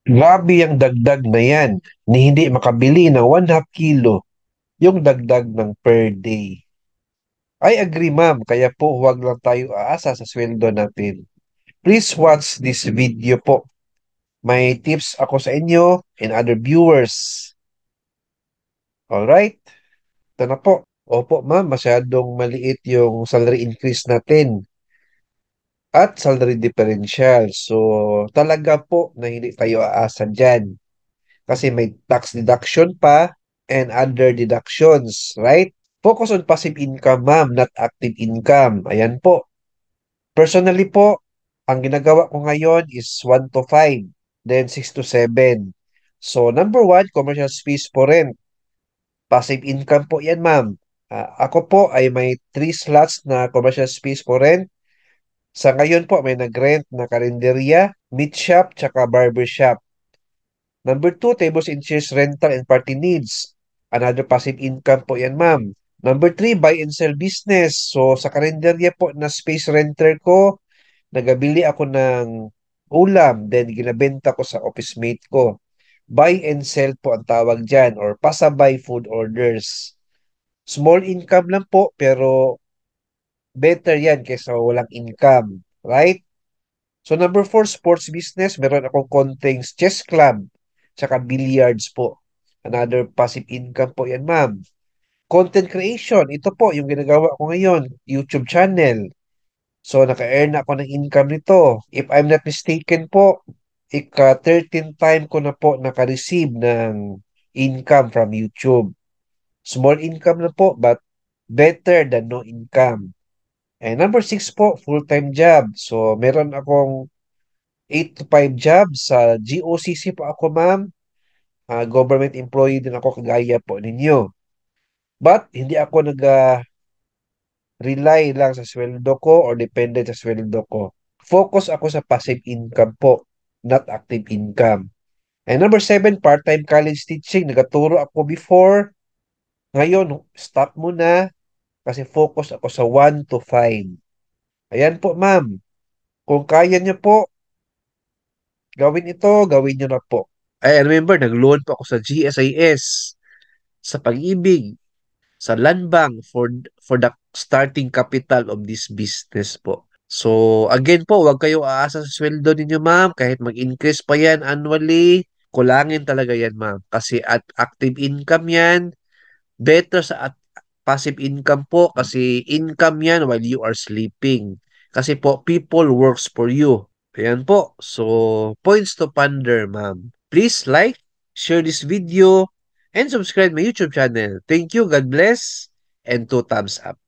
Grabe ang dagdag na yan ni hindi makabili ng 1/2 kilo yung dagdag ng per day. I agree, ma'am. Kaya po huwag lang tayo aasa sa sweldo natin. Please watch this video po. May tips ako sa inyo and other viewers. Alright? Ito na po. Opo, ma'am. Masyadong maliit yung salary increase natin at salary differential. So, talaga po na hindi tayo aasa dyan. Kasi may tax deduction pa and other deductions, right? Focus on passive income, ma'am, not active income. Ayan po. Personally po, ang ginagawa ko ngayon is 1 to 5, then 6 to 7. So, number 1, commercial space for rent. Passive income po yan, ma'am. Ako po ay may 3 slots na commercial space for rent. Sa ngayon po, may nag-rent na karinderya, meat shop, tsaka barber shop. Number 2, tables and chairs rental and party needs. Another passive income po yan, ma'am. Number 3, buy and sell business. So, sa karinderya po na space renter ko, nagabili ako ng ulam, then ginabenta ko sa office mate ko. Buy and sell po ang tawag dyan, or pasabay food orders. Small income lang po, pero better yan kaysa walang income. Right? So number 4, sports business. Meron akong konting chess club, tsaka billiards po. Another passive income po yan, ma'am. Content creation. Ito po yung ginagawa ko ngayon. YouTube channel. So, naka-earn ako ng income nito. If I'm not mistaken po, ika-13 time ko na po naka-receive ng income from YouTube. Small income na po, but better than no income. And number 6 po, full-time job. So, meron akong 8 to 5 jobs. Sa GOCC po ako, ma'am. Government employee din ako kagaya po ninyo. But, hindi ako rely lang sa sweldo ko or dependent sa sweldo ko. Focus ako sa passive income po, not active income. And number 7, part-time college teaching. Nagaturo ako before. Ngayon, stop muna kasi focus ako sa 1 to 5. Ayan po, ma'am. Kung kaya niyo po, gawin ito, gawin niyo na po. I remember, nag-loan po ako sa GSIS, sa Pag-ibig, sa Land Bank for the starting capital of this business po. So, again po, huwag kayo aasa sa sweldo ninyo, ma'am. Kahit mag-increase pa yan annually, kulangin talaga yan, ma'am. Kasi at active income yan, better sa passive income po kasi income yan while you are sleeping. Kasi po, people works for you. Ayan po. So, points to ponder, ma'am. Please like, share this video, and subscribe my YouTube channel. Thank you, God bless, and 2 thumbs up.